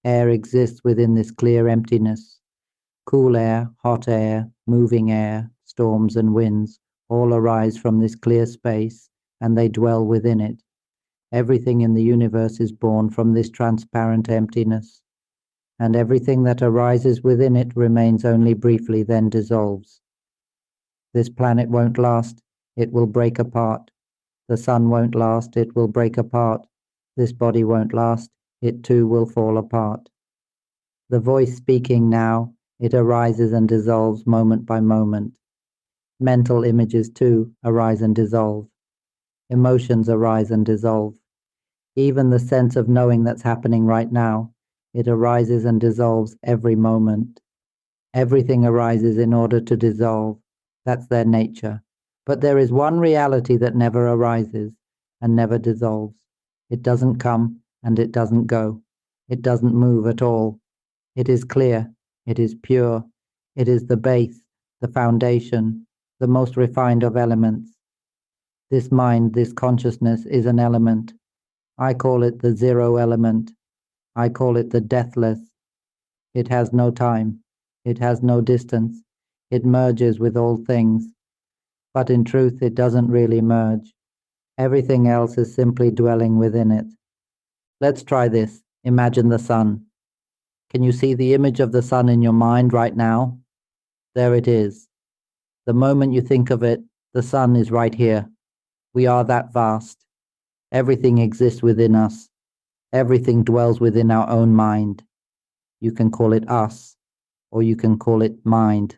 Air exists within this clear emptiness. Cool air, hot air, moving air, storms and winds all arise from this clear space, and they dwell within it. Everything in the universe is born from this transparent emptiness, and everything that arises within it remains only briefly, then dissolves. This planet won't last, it will break apart. The sun won't last, it will break apart. This body won't last, it too will fall apart. The voice speaking now, it arises and dissolves moment by moment. Mental images too arise and dissolve. Emotions arise and dissolve. Even the sense of knowing that's happening right now, it arises and dissolves every moment. Everything arises in order to dissolve. That's their nature. But there is one reality that never arises and never dissolves. It doesn't come and it doesn't go. It doesn't move at all. It is clear. It is pure. It is the base, the foundation, the most refined of elements. This mind, this consciousness is an element. I call it the zero element. I call it the deathless. It has no time. It has no distance. It merges with all things. But in truth, it doesn't really merge. Everything else is simply dwelling within it. Let's try this. Imagine the sun. Can you see the image of the sun in your mind right now? There it is. The moment you think of it, the sun is right here. We are that vast. Everything exists within us. Everything dwells within our own mind. You can call it us, or you can call it mind.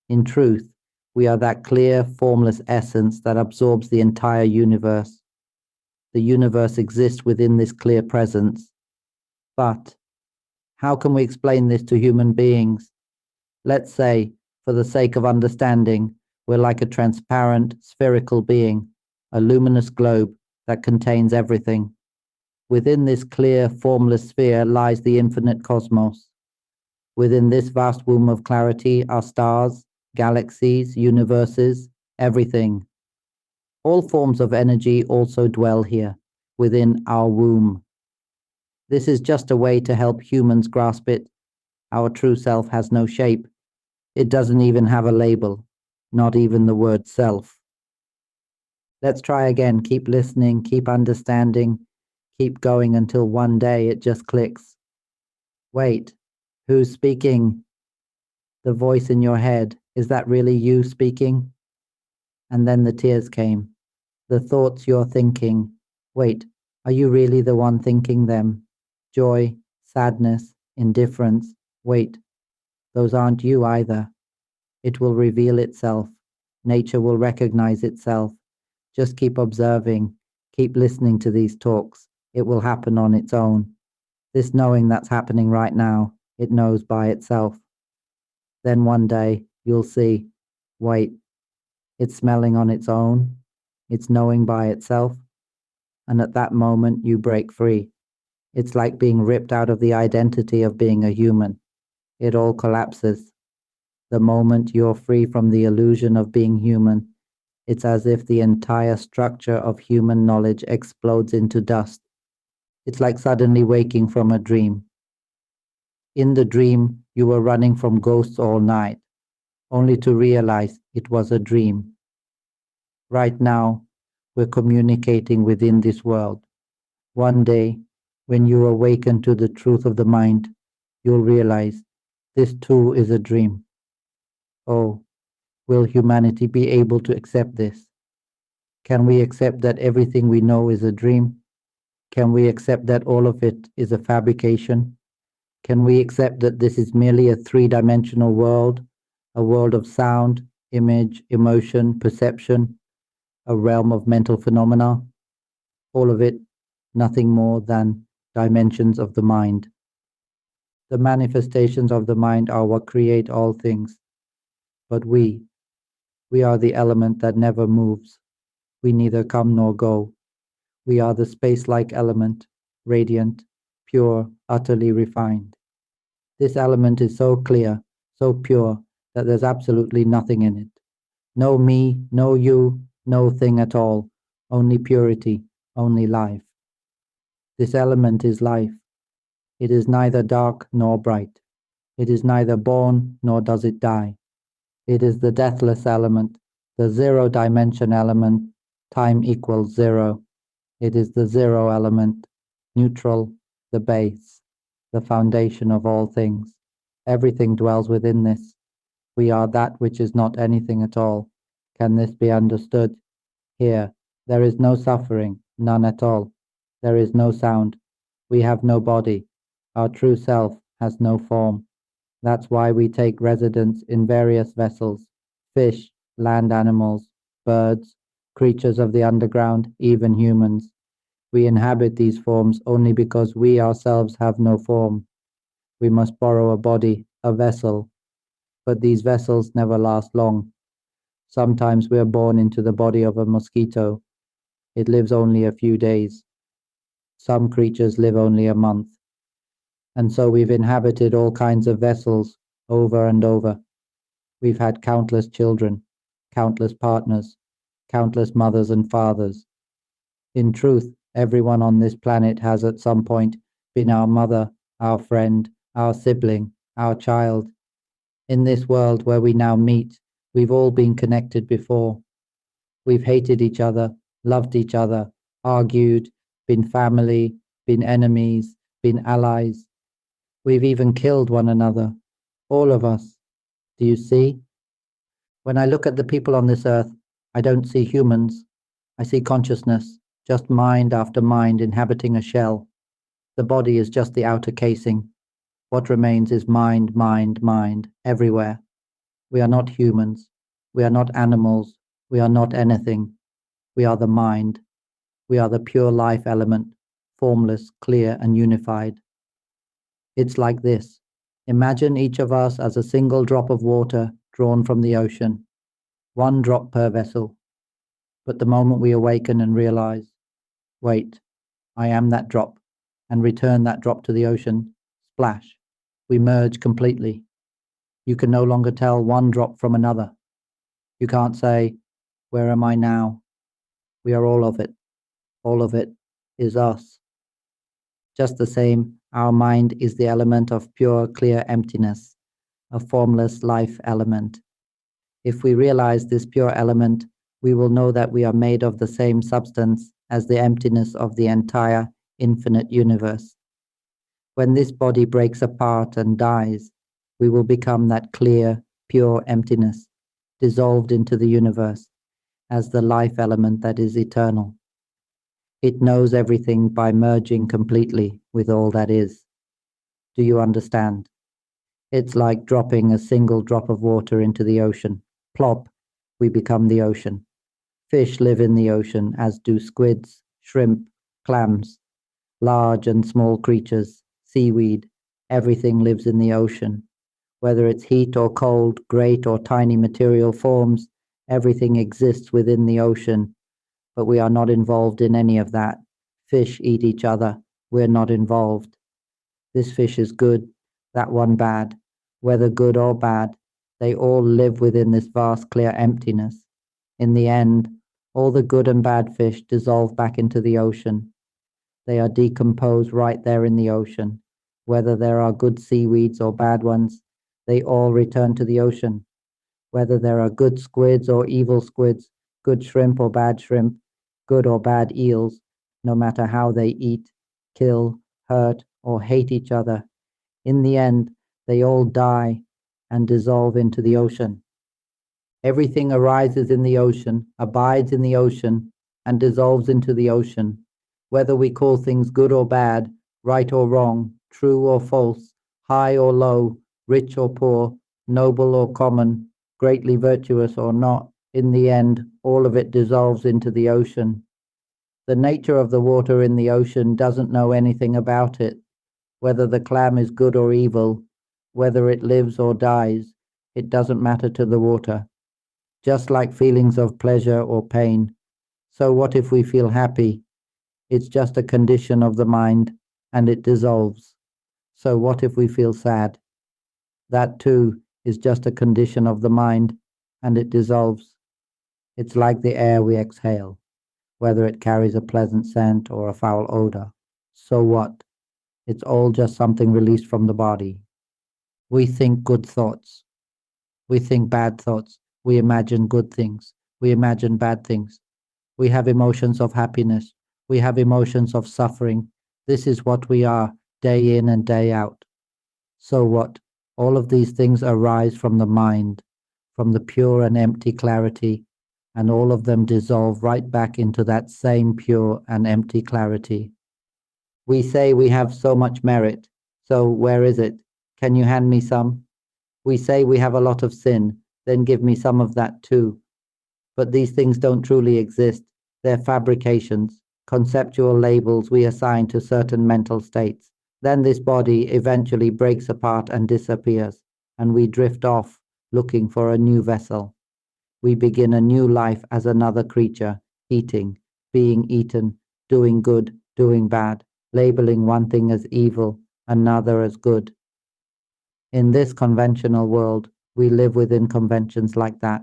In truth, we are that clear, formless essence that absorbs the entire universe. The universe exists within this clear presence. But how can we explain this to human beings? Let's say, for the sake of understanding, we're like a transparent, spherical being, a luminous globe that contains everything. Within this clear, formless sphere lies the infinite cosmos. Within this vast womb of clarity are stars, galaxies, universes, everything. All forms of energy also dwell here, within our womb. This is just a way to help humans grasp it. Our true self has no shape. It doesn't even have a label, not even the word self. Let's try again. Keep listening, keep understanding, keep going until one day it just clicks. Wait, who's speaking? The voice in your head, is that really you speaking? And then the tears came. The thoughts you're thinking. Wait, are you really the one thinking them? Joy, sadness, indifference. Wait, those aren't you either. It will reveal itself. Nature will recognize itself. Just keep observing. Keep listening to these talks. It will happen on its own. This knowing that's happening right now, it knows by itself. Then one day, you'll see, wait, it's smelling on its own. It's knowing by itself. And at that moment, you break free. It's like being ripped out of the identity of being a human. It all collapses. The moment you're free from the illusion of being human, it's as if the entire structure of human knowledge explodes into dust. It's like suddenly waking from a dream. In the dream, you were running from ghosts all night, only to realize it was a dream. Right now, we're communicating within this world. One day, when you awaken to the truth of the mind, you'll realize this too is a dream. Oh, will humanity be able to accept this? Can we accept that everything we know is a dream? Can we accept that all of it is a fabrication? Can we accept that this is merely a three-dimensional world, a world of sound, image, emotion, perception, a realm of mental phenomena? All of it, nothing more than dimensions of the mind. The manifestations of the mind are what create all things. But we are the element that never moves. We neither come nor go. We are the space-like element, radiant, pure, utterly refined. This element is so clear, so pure, that there's absolutely nothing in it. No me, no you, no thing at all. Only purity, only life. This element is life. It is neither dark nor bright. It is neither born nor does it die. It is the deathless element, the zero-dimension element, time equals zero. It is the zero element, neutral, the base, the foundation of all things. Everything dwells within this. We are that which is not anything at all. Can this be understood? Here, there is no suffering, none at all. There is no sound. We have no body. Our true self has no form. That's why we take residence in various vessels, fish, land animals, birds, creatures of the underground, even humans. We inhabit these forms only because we ourselves have no form. We must borrow a body, a vessel, but these vessels never last long. Sometimes we are born into the body of a mosquito. It lives only a few days. Some creatures live only a month. And so we've inhabited all kinds of vessels over and over. We've had countless children, countless partners, countless mothers and fathers. In truth, everyone on this planet has at some point been our mother, our friend, our sibling, our child. In this world where we now meet, we've all been connected before. We've hated each other, loved each other, argued, been family, been enemies, been allies. We've even killed one another, all of us. Do you see? When I look at the people on this earth, I don't see humans. I see consciousness, just mind after mind inhabiting a shell. The body is just the outer casing. What remains is mind, mind, mind, everywhere. We are not humans. We are not animals. We are not anything. We are the mind. We are the pure life element, formless, clear, and unified. It's like this. Imagine each of us as a single drop of water drawn from the ocean, one drop per vessel. But the moment we awaken and realize, wait, I am that drop, and return that drop to the ocean, splash, we merge completely. You can no longer tell one drop from another. You can't say, where am I now? We are all of it. All of it is us. Just the same, our mind is the element of pure, clear emptiness, a formless life element. If we realize this pure element, we will know that we are made of the same substance as the emptiness of the entire infinite universe. When this body breaks apart and dies, we will become that clear, pure emptiness, dissolved into the universe as the life element that is eternal. It knows everything by merging completely with all that is. Do you understand? It's like dropping a single drop of water into the ocean. Plop, we become the ocean. Fish live in the ocean, as do squids, shrimp, clams. Large and small creatures, seaweed, everything lives in the ocean. Whether it's heat or cold, great or tiny material forms, everything exists within the ocean. But we are not involved in any of that. Fish eat each other. We're not involved. This fish is good, that one bad. Whether good or bad, they all live within this vast clear emptiness. In the end, all the good and bad fish dissolve back into the ocean. They are decomposed right there in the ocean. Whether there are good seaweeds or bad ones, they all return to the ocean. Whether there are good squids or evil squids, good shrimp or bad shrimp, good or bad eels, no matter how they eat, kill, hurt, or hate each other, in the end, they all die and dissolve into the ocean. Everything arises in the ocean, abides in the ocean, and dissolves into the ocean. Whether we call things good or bad, right or wrong, true or false, high or low, rich or poor, noble or common, greatly virtuous or not, in the end, all of it dissolves into the ocean. The nature of the water in the ocean doesn't know anything about it. Whether the clam is good or evil, whether it lives or dies, it doesn't matter to the water. Just like feelings of pleasure or pain. So what if we feel happy? It's just a condition of the mind, and it dissolves. So what if we feel sad? That too is just a condition of the mind, and it dissolves. It's like the air we exhale, whether it carries a pleasant scent or a foul odor. So what? It's all just something released from the body. We think good thoughts. We think bad thoughts. We imagine good things. We imagine bad things. We have emotions of happiness. We have emotions of suffering. This is what we are, day in and day out. So what? All of these things arise from the mind, from the pure and empty clarity, and all of them dissolve right back into that same pure and empty clarity. We say we have so much merit, so where is it? Can you hand me some? We say we have a lot of sin, then give me some of that too. But these things don't truly exist. They're fabrications, conceptual labels we assign to certain mental states. Then this body eventually breaks apart and disappears, and we drift off looking for a new vessel. We begin a new life as another creature, eating, being eaten, doing good, doing bad, labeling one thing as evil, another as good. In this conventional world, we live within conventions like that.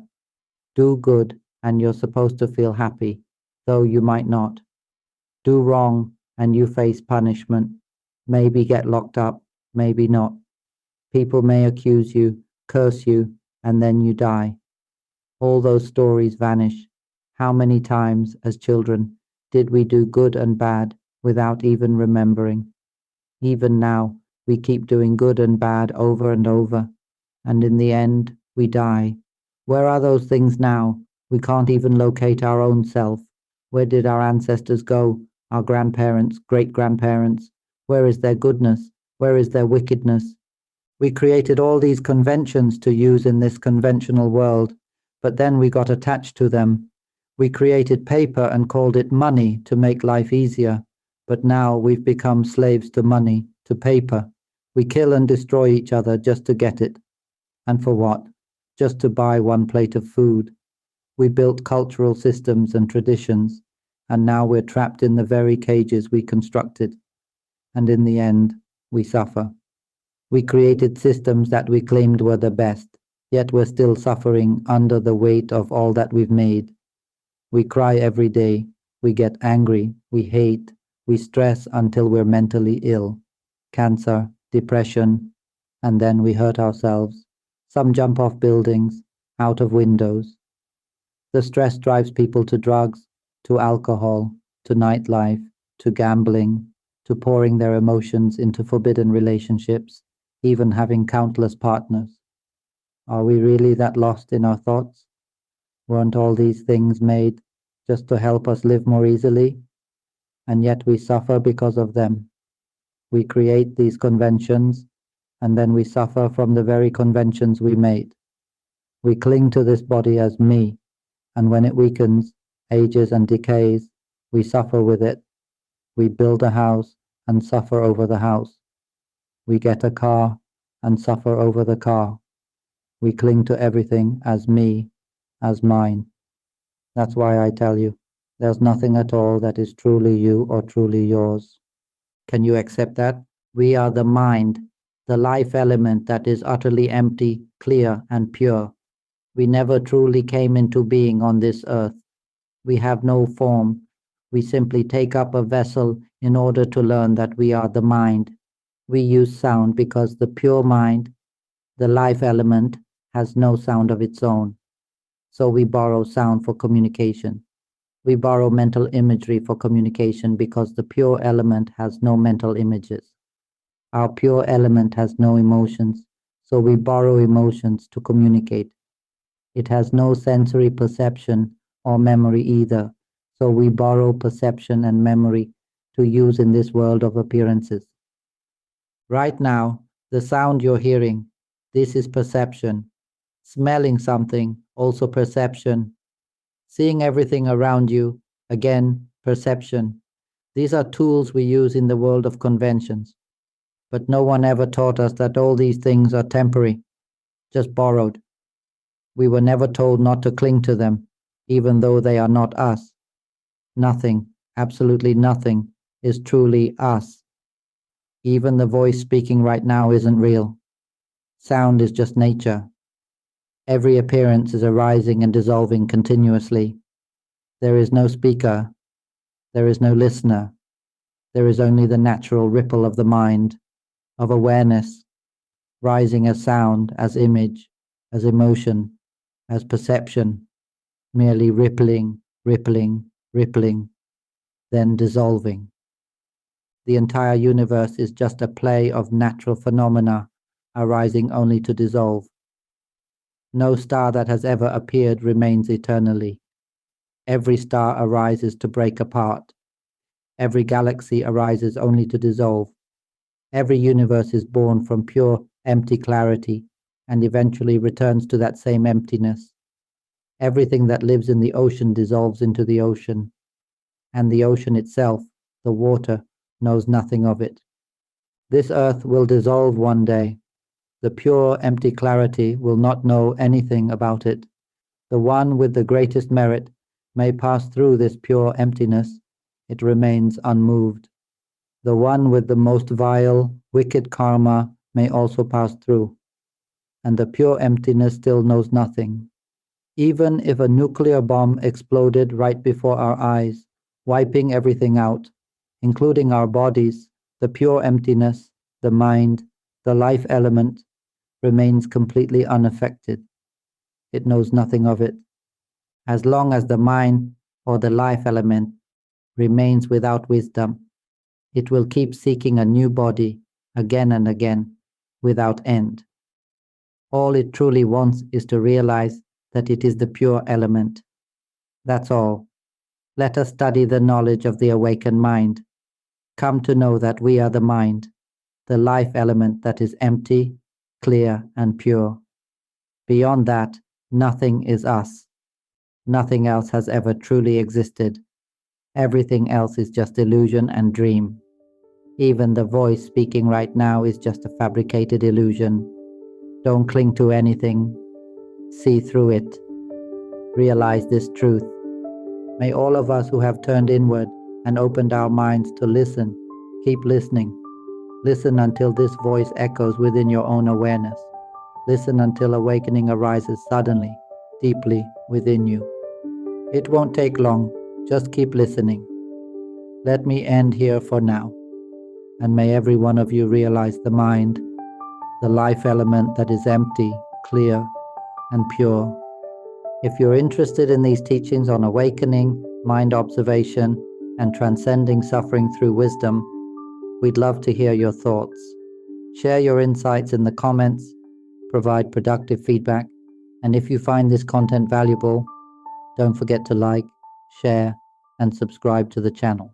Do good, and you're supposed to feel happy, though you might not. Do wrong, and you face punishment. Maybe get locked up, maybe not. People may accuse you, curse you, and then you die. All those stories vanish. How many times, as children, did we do good and bad without even remembering? Even now, we keep doing good and bad over and over, and in the end, we die. Where are those things now? We can't even locate our own self. Where did our ancestors go? Our grandparents, great-grandparents? Where is their goodness? Where is their wickedness? We created all these conventions to use in this conventional world, but then we got attached to them. We created paper and called it money to make life easier, but now we've become slaves to money, to paper. We kill and destroy each other just to get it. And for what? Just to buy one plate of food. We built cultural systems and traditions, and now we're trapped in the very cages we constructed. And in the end, we suffer. We created systems that we claimed were the best, yet we're still suffering under the weight of all that we've made. We cry every day, we get angry, we hate, we stress until we're mentally ill. Cancer, depression, and then we hurt ourselves. Some jump off buildings, out of windows. The stress drives people to drugs, to alcohol, to nightlife, to gambling, to pouring their emotions into forbidden relationships, even having countless partners. Are we really that lost in our thoughts? Weren't all these things made just to help us live more easily? And yet we suffer because of them. We create these conventions, and then we suffer from the very conventions we made. We cling to this body as me, and when it weakens, ages and decays, we suffer with it. We build a house and suffer over the house. We get a car and suffer over the car. We cling to everything as me, as mine. That's why I tell you, there's nothing at all that is truly you or truly yours. Can you accept that? We are the mind, the life element that is utterly empty, clear, and pure. We never truly came into being on this earth. We have no form. We simply take up a vessel in order to learn that we are the mind. We use sound because the pure mind, the life element, has no sound of its own. So we borrow sound for communication. We borrow mental imagery for communication because the pure element has no mental images. Our pure element has no emotions, so we borrow emotions to communicate. It has no sensory perception or memory either, so we borrow perception and memory to use in this world of appearances. Right now, the sound you're hearing, this is perception. Smelling something, also perception. Seeing everything around you, again, perception. These are tools we use in the world of conventions. But no one ever taught us that all these things are temporary, just borrowed. We were never told not to cling to them, even though they are not us. Nothing, absolutely nothing, is truly us. Even the voice speaking right now isn't real. Sound is just nature. Every appearance is arising and dissolving continuously. There is no speaker. There is no listener. There is only the natural ripple of the mind, of awareness, rising as sound, as image, as emotion, as perception, merely rippling, rippling, rippling, then dissolving. The entire universe is just a play of natural phenomena arising only to dissolve. No star that has ever appeared remains eternally. Every star arises to break apart. Every galaxy arises only to dissolve. Every universe is born from pure, empty clarity and eventually returns to that same emptiness. Everything that lives in the ocean dissolves into the ocean, and the ocean itself, the water, knows nothing of it. This earth will dissolve one day. The pure, empty clarity will not know anything about it. The one with the greatest merit may pass through this pure emptiness. It remains unmoved. The one with the most vile, wicked karma may also pass through, and the pure emptiness still knows nothing. Even if a nuclear bomb exploded right before our eyes, wiping everything out, including our bodies, the pure emptiness, the mind, the life element, remains completely unaffected. It knows nothing of it. As long as the mind or the life element remains without wisdom, it will keep seeking a new body again and again, without end. All it truly wants is to realize that it is the pure element. That's all. Let us study the knowledge of the awakened mind. Come to know that we are the mind, the life element that is empty, clear, and pure. Beyond that, nothing is us. Nothing else has ever truly existed. Everything else is just illusion and dream. Even the voice speaking right now is just a fabricated illusion. Don't cling to anything. See through it. Realize this truth. May all of us who have turned inward and opened our minds to listen, keep listening. Listen until this voice echoes within your own awareness. Listen until awakening arises suddenly, deeply within you. It won't take long. Just keep listening. Let me end here for now. And may every one of you realize the mind, the life element that is empty, clear, and pure. If you're interested in these teachings on awakening, mind observation, and transcending suffering through wisdom, we'd love to hear your thoughts. Share your insights in the comments, provide productive feedback, and if you find this content valuable, don't forget to like, share, and subscribe to the channel.